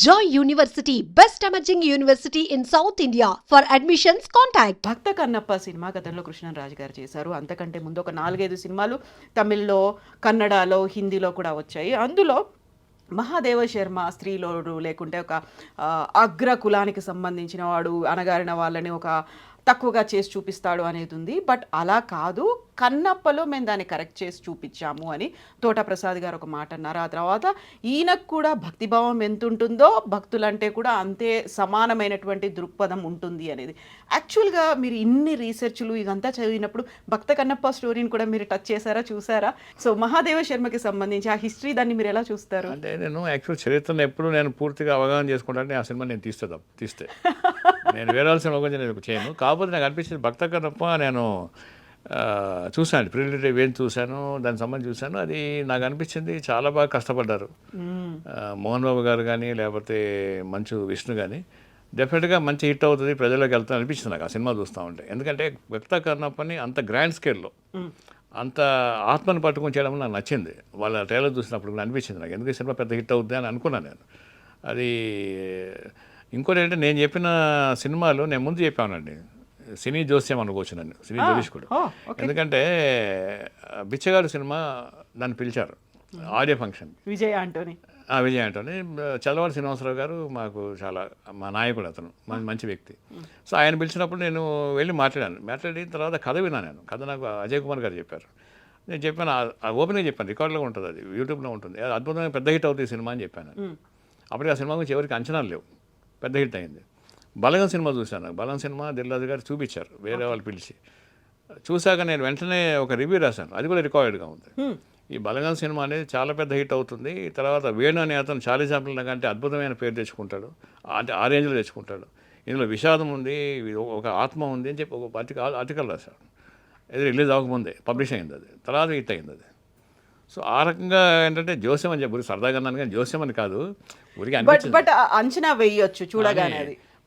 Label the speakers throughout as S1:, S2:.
S1: Joy University, best emerging university in South India. For admissions, contact.
S2: Bhakta Kannappa cinema గతంలో కృష్ణరాజు గారు చేశారు. అంతకంటే ముందు ఒక 4-5 సినిమాలు తమిళ్లో, కన్నడలో, హిందీలో కూడా వచ్చాయి. అందులో మహాదేవ శర్మ స్త్రీలోడు లేకుంటే ఒక అగ్ర కులానికి సంబంధించిన వాడు, అణగారిన వాళ్ళని ఒక తక్కువగా చేసి చూపిస్తాడు అనేది ఉంది. బట్ అలా కాదు, కన్నప్పలో మేము దాన్ని కరెక్ట్ చేసి చూపించాము అని తోట ప్రసాద్ గారు ఒక మాట అన్నారు. ఆ తర్వాత ఈయనకు కూడా భక్తిభావం ఎంత ఉంటుందో భక్తులంటే కూడా అంతే సమానమైనటువంటి దృక్పథం ఉంటుంది అనేది. యాక్చువల్గా మీరు ఇన్ని రీసెర్చ్లు ఇదంతా చదివినప్పుడు భక్త కన్నప్ప స్టోరీని కూడా మీరు టచ్ చేశారా, చూసారా? సో మహాదేవ శర్మకి సంబంధించి ఆ హిస్టరీ దాన్ని మీరు ఎలా చూస్తారు?
S3: అంటే నేను యాక్చువల్ చరిత్రను ఎప్పుడు నేను పూర్తిగా అవగాహన చేసుకుంటాను. ఆ సినిమా నేను తీస్తే నేను వేరే సినిమా గురించి నేను చేయను. కాకపోతే నాకు అనిపించింది భక్త కన్నప్ప నేను చూశాను, ప్రిలిటరీ వేన్ చూశాను, దానికి సంబంధించి చూశాను. అది నాకు అనిపించింది చాలా బాగా కష్టపడ్డారు మోహన్ బాబు గారు కానీ లేకపోతే మంచు విష్ణు కానీ. డెఫినెట్గా మంచి హిట్ అవుతుంది, ప్రజల్లోకి వెళ్తా అనిపించింది నాకు ఆ సినిమా చూస్తూ ఉంటే. ఎందుకంటే భక్త కన్నప్పని అంత గ్రాండ్ స్కేల్లో అంత ఆత్మను పట్టుకొని చేయడం నాకు నచ్చింది. వాళ్ళ ట్రైలర్ చూసినప్పుడు అనిపించింది నాకు, ఎందుకు సినిమా పెద్ద హిట్ అవుద్ది అని అనుకున్నాను నేను. అది ఇంకోటి ఏంటంటే నేను చెప్పిన సినిమాలు నేను ముందు చెప్పానండి, సినీ జోస్యం అనుకోవచ్చు నన్ను, సినీ జోషికుడు. ఎందుకంటే బిచ్చగాడు సినిమా దాన్ని పిలిచారు ఆడియో ఫంక్షన్,
S2: విజయ్ ఆంటోనీ.
S3: చల్లవాడి శ్రీనివాసరావు గారు మాకు చాలా మా నాయకుడు, అతను మంచి వ్యక్తి. సో ఆయన పిలిచినప్పుడు నేను వెళ్ళి మాట్లాడిన తర్వాత కథ విన్నాను నేను. కథ నాకు అజయ్ కుమార్ గారు చెప్పారు. నేను చెప్పాను, ఓపెన్గా చెప్పాను, రికార్డులో ఉంటుంది, అది యూట్యూబ్లో ఉంటుంది. అది అద్భుతంగా పెద్ద హిట్ అవుతుంది సినిమా అని చెప్పాను. అప్పటికి ఆ సినిమా గురించి ఎవరికి అంచనాలు లేవు, పెద్ద హిట్ అయింది. బలగం సినిమా చూశాను. బలగం సినిమా దిల్రాజు గారు చూపించారు, వేరే వాళ్ళు పిలిచి. చూశాక నేను వెంటనే ఒక రివ్యూ రాశాను, అది కూడా రికార్డెడ్గా ఉంది. ఈ బలగం సినిమా అనేది చాలా పెద్ద హిట్ అవుతుంది. తర్వాత వేణు అనే అతను చార్లీ చాప్లిన్ కంటే అద్భుతమైన పేరు తెచ్చుకుంటాడు, అంటే ఆ రేంజ్లో తెచ్చుకుంటాడు. ఇందులో విషాదం ఉంది, ఒక ఆత్మ ఉంది అని చెప్పి ఒక ఆర్టికల్ రాశాడు. ఇది రిలీజ్ అవ్వకముందే పబ్లిష్ అయింది, అది తర్వాత హిట్ అయింది అది. సో ఆ రకంగా ఏంటంటే జోస్యం అని చెప్పి సరదాగా అన్నాను, కానీ జోస్యం అని కాదు, ఊరికి
S2: బట్ అంచనా వేయొచ్చు చూడగానే.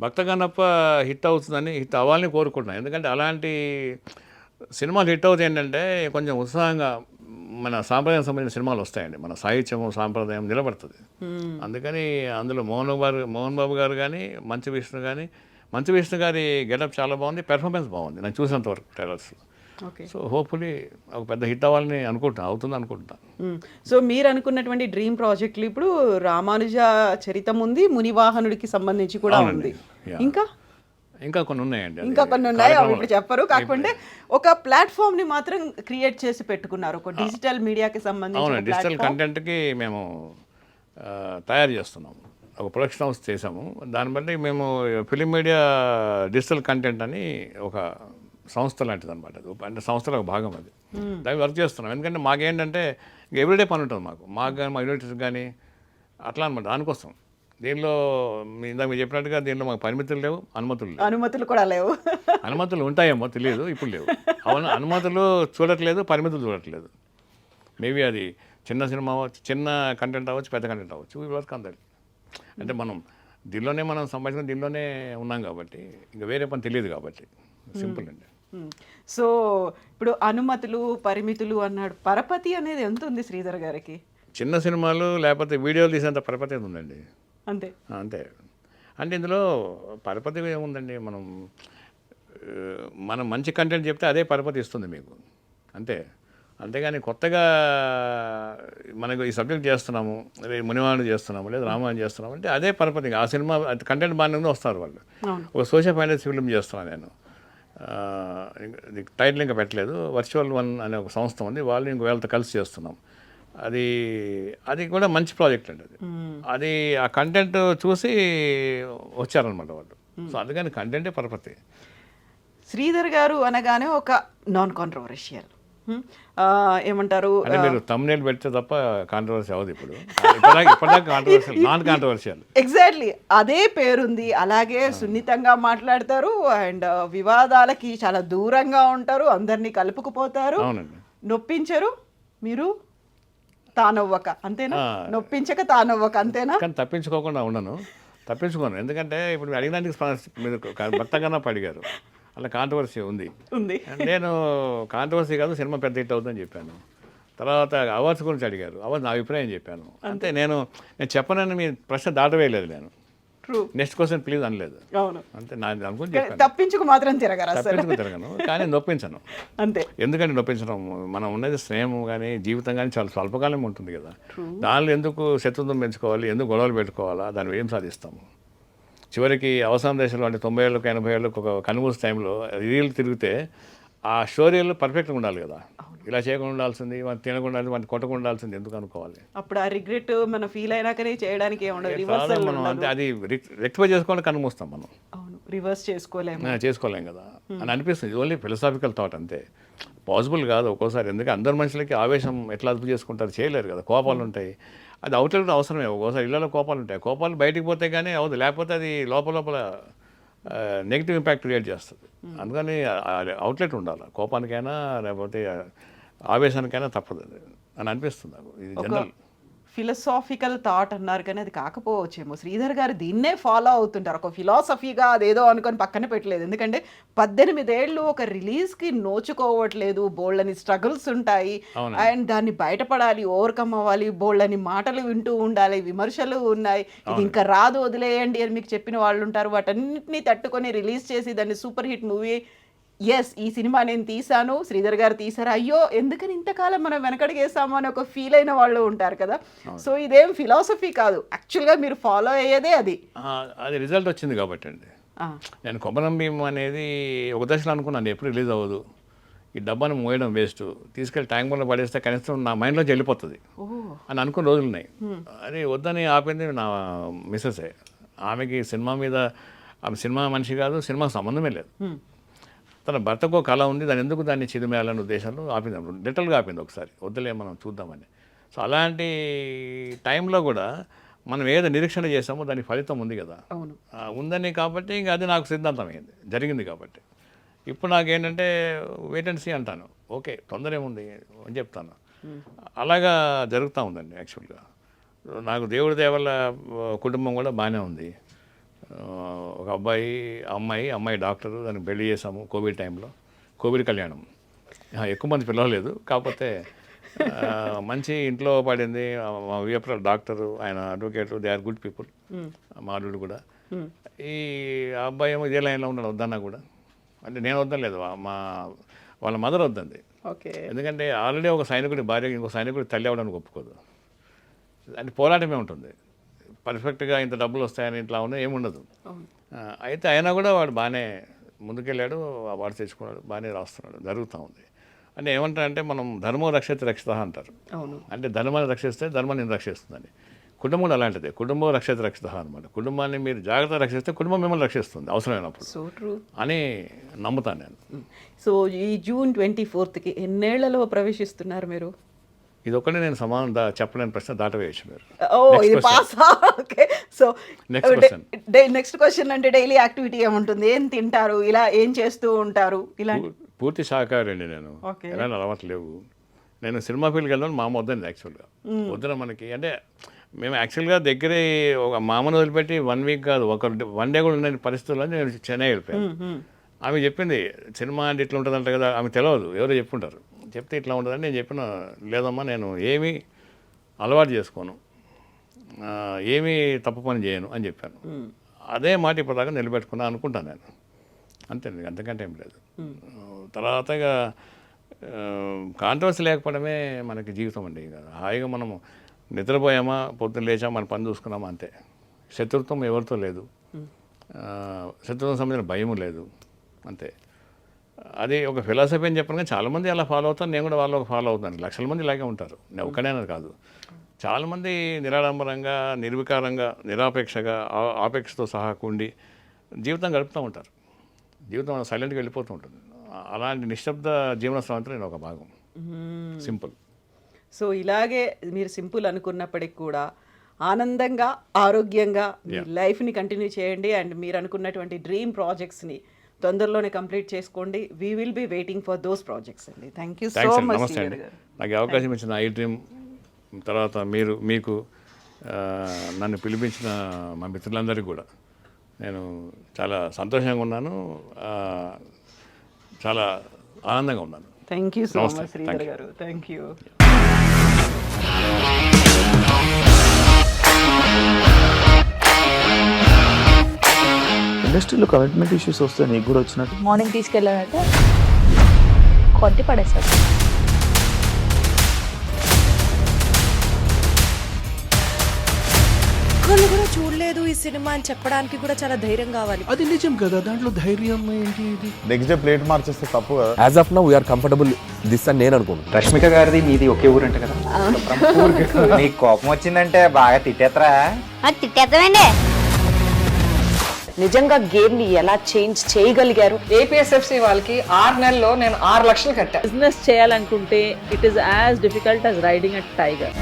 S3: భక్త కన్నప్ప హిట్ అవుతుందని, హిట్ అవ్వాలని కోరుకుంటున్నాను. ఎందుకంటే అలాంటి సినిమాలు హిట్ అవుతాయి ఏంటంటే కొంచెం ఉత్సాహంగా మన సాంప్రదాయం సంబంధించిన సినిమాలు వస్తాయండి, మన సాహిత్యము సాంప్రదాయం నిలబడుతుంది. అందుకని అందులో మోహన్ బాబు గారు కానీ మంచు విష్ణు గారి గెటప్ చాలా బాగుంది, పెర్ఫార్మెన్స్ బాగుంది నేను చూసినంత వరకు ట్రైలర్స్. సో హోప్ఫుల్లీ ఒక పెద్ద హిట్ అవ్వాలని అవుతుంది అనుకుంటున్నాను.
S2: సో మీరు అనుకున్నటువంటి డ్రీమ్ ప్రాజెక్టులు ఇప్పుడు రామానుజ చరితం ఉంది, మునివాహనుడికి సంబంధించి కూడా ఉంది,
S3: ఇంకా కొన్ని ఉన్నాయండి,
S2: ఇంకా కొన్ని ఉన్నాయి, ఇప్పుడు చెప్పరు. కాకపోతే ఒక ప్లాట్ఫామ్ ని మాత్రం క్రియేట్ చేసి పెట్టుకున్నారు, ఒక డిజిటల్ మీడియాకి సంబంధించి.
S3: డిజిటల్ కంటెంట్కి మేము తయారు చేస్తున్నాము, ఒక ప్రొడక్షన్ హౌస్ చేసాము. దాన్ని బట్టి మేము ఫిలిం మీడియా డిజిటల్ కంటెంట్ అని ఒక సంస్థ లాంటిది అనమాట, అంటే సంస్థలో ఒక భాగం అది. దాన్ని వర్క్ చేస్తున్నాం. ఎందుకంటే మాకేంటంటే ఎవ్రీడే పని ఉంటుంది మాకు కానీ మా యూనివర్సిటీస్ కానీ అట్లా అనమాట. దానికోసం దీనిలో ఇందాక మీరు చెప్పినట్టుగా దీనిలో మాకు పరిమితులు లేవు, అనుమతులు
S2: కూడా లేవు.
S3: అనుమతులు ఉంటాయేమో తెలియదు, ఇప్పుడు లేవు. అనుమతులు చూడట్లేదు, పరిమితులు చూడట్లేదు. మేబీ అది చిన్న సినిమా అవ్వచ్చు, చిన్న కంటెంట్ అవ్వచ్చు, పెద్ద కంటెంట్ అవ్వచ్చు, ఈ వర్క్ అందరికి. అంటే మనం సంపాదించిన దీనిలోనే ఉన్నాం కాబట్టి ఇంకా వేరే పని తెలియదు కాబట్టి సింపుల్ అండి.
S2: సో ఇప్పుడు అనుమతులు పరిమితులు అన్నాడు, పరపతి అనేది ఎంత ఉంది శ్రీధర్ గారికి?
S3: చిన్న సినిమాలు లేకపోతే వీడియోలు తీసేంత పరపతి ఉందండి,
S2: అంతే.
S3: అంటే ఇందులో పరపతి ఏముందండి, మనం మంచి కంటెంట్ చెప్తే అదే పరపతి ఇస్తుంది మీకు, అంతేగాని కొత్తగా మనకు ఈ సబ్జెక్ట్ చేస్తున్నాము, మునివాణి చేస్తున్నాము, లేదా రామాయణం చేస్తున్నాము అంటే అదే పరపతి. ఆ సినిమా కంటెంట్ బాగానే వస్తారు వాళ్ళు. ఒక సోషల్ ఫైనాన్స్ ఫిల్మ్ చేస్తున్నాను నేను, టైటిల్ ఇంకా పెట్టలేదు, వర్చువల్ వన్ అనే ఒక సంస్థ ఉంది, వాళ్ళు ఇంక వాళ్ళతో కలిసి చేస్తున్నాం. అది కూడా మంచి ప్రాజెక్ట్ అండి. అది ఆ కంటెంట్ చూసి వచ్చారనమాట వాళ్ళు. సో అందుకని కంటెంటే పరపతి.
S2: శ్రీధర్ గారు అనగానే ఒక నాన్ కాంట్రవర్షియల్ ఏమంటారు,
S3: అంటే మీరు తమ్నేల్ పెడితే తప్ప కాంట్రవర్సీ అవ్వదు ఇప్పుడు, నాన్ కాంట్రవర్షియల్.
S2: ఎగ్జాక్ట్లీ అదే పేరుంది, అలాగే సున్నితంగా మాట్లాడతారు అండ్ వివాదాలకి చాలా దూరంగా ఉంటారు, అందరినీ కలుపుకుపోతారు, నొప్పించరు. మీరు తానవ్వక అంతేనా? నొప్పించక తానవ్వక అంతేనా?
S3: కానీ తప్పించుకోను. ఎందుకంటే ఇప్పుడు అడిగినానికి మీరు భక్త కన్నప్ప అడిగారు, అలా కాంట్రవర్సీ ఉంది. నేను కాంట్రవర్సీ కాదు, సినిమా పెద్ద హిట్ అవుతుందని చెప్పాను. తర్వాత అవార్డ్స్ గురించి అడిగారు, అవార్డ్స్ నా అభిప్రాయం చెప్పాను. అంటే నేను చెప్పనని మీ ప్రశ్న దాటవేయలేదు, నేను
S2: ట్రూ.
S3: నెక్స్ట్ క్వశ్చన్ ప్లీజ్ అనలేదు.
S2: అవును.
S3: అంటే నా అనుకుని చెప్పాను.
S2: తప్పించుకు మాత్రం తిరగరా అసలు?
S3: తప్పించుకు తిరగను, కానీ నొప్పించను.
S2: అంతే.
S3: ఎందుకంటే నొప్పించడం, మనం ఉన్నది స్నేహం కానీ జీవితం కానీ చాలా స్వల్పకాలం ఉంటుంది కదా, దానిలో ఎందుకు శత్రుత్వం పెంచుకోవాలి, ఎందుకు గొడవలు పెట్టుకోవాలా, దాన్ని ఏం సాధిస్తాము? చివరికి అవసరం దేశంలో అంటే 90 ఏళ్ళకు 80 ఏళ్ళకు ఒక కనుమూసి టైంలో రీల్ తిరిగితే ఆ స్టోరీలు పర్ఫెక్ట్గా ఉండాలి కదా, ఇలా చేయకుండా ఉండాల్సింది, మనం తినకుండా ఉండాల్సింది, మనం కొట్టకుండా ఉండాల్సింది ఎందుకు అనుకోవాలి?
S2: అప్పుడు ఆ రిగ్రెట్ మన ఫీల్ అయినాకనే చేయడానికి ఏముండదు.
S3: మనం అంటే అది రెక్టిఫై చేసుకోవాలి, కనుమూస్తాం మనం.
S2: అవును, రివర్స్
S3: చేసుకోలేం కదా అని అనిపిస్తుంది. ఓన్లీ ఫిలసాఫికల్ థాట్ అంతే, పాసిబుల్ కాదు ఒక్కోసారి. ఎందుకంటే అందరు మనుషులకి ఆవేశం ఎట్లా అదుపు చేసుకుంటారు, చేయలేరు కదా, కోపాలు ఉంటాయి. అది అవుట్లెట్ అవసరమే, ఒక్కోసారి ఇళ్ళలో కోపాలు ఉంటాయి, కోపాలు బయటికి పోతే కానీ అవుతుంది, లేకపోతే అది లోపల నెగిటివ్ ఇంపాక్ట్ క్రియేట్ చేస్తుంది. అందుకని అవుట్లెట్ ఉండాలి, కోపానికైనా లేకపోతే ఆవేశానికైనా తప్పదు అని అనిపిస్తుంది నాకు. ఇది జనరల్
S2: ఫిలసాఫికల్ థాట్ అన్నారు, కానీ అది కాకపోవచ్చేమో. శ్రీధర్ గారు దీన్నే ఫాలో అవుతుంటారు, ఒక ఫిలాసఫీగా అదేదో అనుకొని పక్కన పెట్టలేదు. ఎందుకంటే 18 ఏళ్ళు ఒక రిలీజ్కి నోచుకోవట్లేదు, బోల్డని స్ట్రగుల్స్ ఉంటాయి, అండ్ దాన్ని బయటపడాలి, ఓవర్కమ్ అవ్వాలి, బోల్డని మాటలు వింటూ ఉండాలి, విమర్శలు ఉన్నాయి, ఇది ఇంకా రాదు వదిలేయండి అని మీకు చెప్పిన వాళ్ళు ఉంటారు. వాటన్నిటిని తట్టుకొని రిలీజ్ చేసి దాన్ని సూపర్ హిట్ మూవీ, ఎస్ ఈ సినిమా నేను తీసాను, శ్రీధర్ గారు తీసారు, అయ్యో ఎందుకని ఇంతకాలం మనం వెనకడిగేసాము అని ఒక ఫీల్ అయిన వాళ్ళు ఉంటారు కదా. సో ఇదేం ఫిలాసఫీ కాదు, యాక్చువల్గా మీరు ఫాలో అయ్యేదే అది
S3: రిజల్ట్ వచ్చింది కాబట్టి అండి. నేను కొమరం భీమ్ అనేది ఒక దశలో అనుకున్నాను ఎప్పుడు రిలీజ్ అవ్వదు, ఈ డబ్బాను మోయడం వేస్ట్, తీసుకెళ్ళి ట్యాంక్ బండ్లో పడేస్తే కనీసం నా మైండ్లోకి వెళ్ళిపోతుంది అని అనుకున్న రోజులు ఉన్నాయి. అది వద్దని ఆపింది నా మిస్సెసే. ఆమెకి సినిమా మీద, ఆమె సినిమా మనిషి కాదు, సినిమాకి సంబంధమే లేదు. తన భర్తకు కళ ఉంది, దాన్ని ఎందుకు దాన్ని చిదిమేయాలనే ఉద్దేశంలో ఆపింది, లిటరల్గా ఆపింది ఒకసారి, వద్దులే మనం చూద్దామని. సో అలాంటి టైంలో కూడా మనం ఏదో నిరీక్షణ చేసామో దానికి ఫలితం ఉంది కదా, ఉందని కాబట్టి ఇంకా అది నాకు సిద్ధాంతం అయింది, జరిగింది కాబట్టి. ఇప్పుడు నాకేంటంటే వెయిట్ అండ్ సీ అంటాను, ఓకే తొందర ఏముంది అని చెప్తాను. అలాగా జరుగుతూ ఉందండి. యాక్చువల్గా నాకు దేవుడి దేవల్ల కుటుంబం కూడా బాగానే ఉంది. ఒక అమ్మాయి డాక్టరు, దానికి పెళ్లి చేసాము కోవిడ్ టైంలో, కోవిడ్ కళ్యాణం. ఎక్కువ మంది పిలవలేదు, కాకపోతే మంచి ఇంట్లో పడింది. మా విఎఫ్ఆర్ డాక్టరు, ఆయన advocate, they are good people. మా అల్లుడు కూడా. ఈ అబ్బాయి ఏమో ఇదే లైన్లో ఉన్నాడు, వద్దన్నా కూడా. అంటే నేను వద్దలేదు, వాళ్ళ మదర్ వద్దంది. ఎందుకంటే ఆల్రెడీ ఒక సైనికుడి భార్య ఇంకో సైనికుడి తల్లి అవ్వడానికి ఒప్పుకోదు. అంటే పోరాటమే ఉంటుంది, పర్ఫెక్ట్గా ఇంత డబ్బులు వస్తాయని ఇట్లా ఉన్నాయి ఏముండదు. అయితే అయినా కూడా వాడు బాగానే ముందుకెళ్ళాడు, అవార్డు తెచ్చుకున్నాడు, బాగానే రాస్తున్నాడు, జరుగుతూ ఉంది. అంటే ఏమంటారంటే మనం ధర్మం రక్షిత రక్షిత అంటారు. అంటే ధర్మాన్ని రక్షిస్తే ధర్మాన్ని రక్షిస్తుందని. కుటుంబం అలాంటిదే, కుటుంబం రక్షిత రక్షిత అనమాట. కుటుంబాన్ని మీరు జాగ్రత్తగా రక్షిస్తే కుటుంబం మిమ్మల్ని రక్షిస్తుంది అవసరమైనప్పుడు అని నమ్ముతాను నేను.
S2: సో ఈ జూన్ 24కి ఎన్నేళ్లలో ప్రవేశిస్తున్నారు మీరు?
S3: ఇది ఒకటి నేను సమానం చెప్పలేని ప్రశ్న దాటవేయచ్చు మీరు.
S2: సో నెక్స్ట్ క్వశ్చన్ అంటే డైలీ యాక్టివిటీ ఏముంటుంది, ఏం తింటారు, ఇలా ఏం చేస్తూ ఉంటారు? ఇలా
S3: పూర్తి శాకాహారి అండి నేను, ఎలాంటి అలవాటు లేవు. నేను సినిమా ఫీల్డ్కి వెళ్ళాను, మా అమ్మ వద్దండి యాక్చువల్గా. వద్దున మనకి అంటే మేము యాక్చువల్గా దగ్గరే ఒక మామను వదిలిపెట్టి 1 వీక్ కాదు, ఒక 1 డే కూడా ఉన్న పరిస్థితుల్లో నేను చెన్నై వెళ్ళిపోయాను. ఆమె చెప్పింది సినిమా అంటే ఇట్లా ఉంటుందంట కదా, ఆమె తెలియదు, ఎవరో చెప్పుంటారు, చెప్తే ఇట్లా ఉంటుందని. నేను చెప్పిన లేదమ్మా, నేను ఏమీ అలవాటు చేసుకోను, ఏమీ తప్పు పని చేయను అని చెప్పాను. అదే మాట ఇప్పటిదాకా నిలబెట్టుకున్నా అనుకుంటాను నేను, అంతేండి, అంతకంటే ఏం లేదు. తర్వాత ఇక కాంట్రవర్సీ లేకపోవడమే మనకి జీవితం అండి. ఇక హాయిగా మనము నిద్రపోయామా, పొద్దున్న లేచామా, మన పని చూసుకున్నామా, అంతే. శత్రుత్వం ఎవరితో లేదు, శత్రుత్వం సంబంధించిన భయము లేదు, అంతే. అది ఒక ఫిలాసఫీ అని చెప్పిన చాలామంది అలా ఫాలో అవుతారు, నేను కూడా వాళ్ళు ఫాలో అవుతాను. లక్షల మంది ఇలాగే ఉంటారు, నేను ఒక్కడైనా కాదు. చాలామంది నిరాడంబరంగా, నిర్వికారంగా, నిరాపేక్షగా, ఆపేక్షతో సహా కూడి జీవితం గడుపుతూ ఉంటారు. జీవితం సైలెంట్గా వెళ్ళిపోతూ ఉంటుంది. అలాంటి నిశ్శబ్ద జీవన స్రవంతిలో నేను ఒక భాగం. సింపుల్.
S2: సో ఇలాగే మీరు సింపుల్ అనుకున్నప్పటికి కూడా ఆనందంగా, ఆరోగ్యంగా మీ లైఫ్ని కంటిన్యూ చేయండి. అండ్ మీరు అనుకున్నటువంటి డ్రీమ్ ప్రాజెక్ట్స్ని తొందరలోనే కంప్లీట్ చేసుకోండి. We will be waiting for those projects అండి. Thank you so much.
S3: నమస్తే అండి, నాకు అవకాశం ఇచ్చిన ఐ డ్రీమ్, తర్వాత మీకు నన్ను పిలిపించిన మా మిత్రులందరికీ కూడా నేను చాలా సంతోషంగా ఉన్నాను, చాలా ఆనందంగా ఉన్నాను.
S2: Thank you so much Sridhar గారు. Thank you.
S4: ఇండస్ట్రీలో కమిట్మెంట్ ఇష్యూస్ వస్తే నీకు కూడా వచ్చినట్టు?
S5: మార్నింగ్ తీసుకెళ్ళానంటే కొట్టి పడేస్తారు.
S6: ఒక్కళ్ళు కూడా చూడలేదు ఈ సినిమా అని చెప్పడానికి కూడా చాలా ధైర్యం కావాలి.
S7: అది నిజం కదా, దాంట్లో ధైర్యం ఏంటి? ఇది
S4: నెక్స్ట్ డే ప్లేట్ మార్చేస్తే తప్పు కదా.
S8: As of now we are comfortable this అని నేను అనుకుంటున్నాను.
S9: రష్మిక గారిది మీది ఒకే ఊరంట కదా?
S10: నీకు కోపం వచ్చిందంటే బాగా తిట్టేత్తరా?
S5: తిట్టేద్దామండి.
S6: నిజంగా గేమ్ ని ఎలా చేంజ్ చేయగలిగారు?
S11: ఏపీఎస్ఎఫ్సి వాళ్ళకి 6 నెలల్లో నేను 6 లక్షలు కట్టా.
S5: బిజినెస్ చేయాలనుకుంటే it is as difficult as riding a tiger.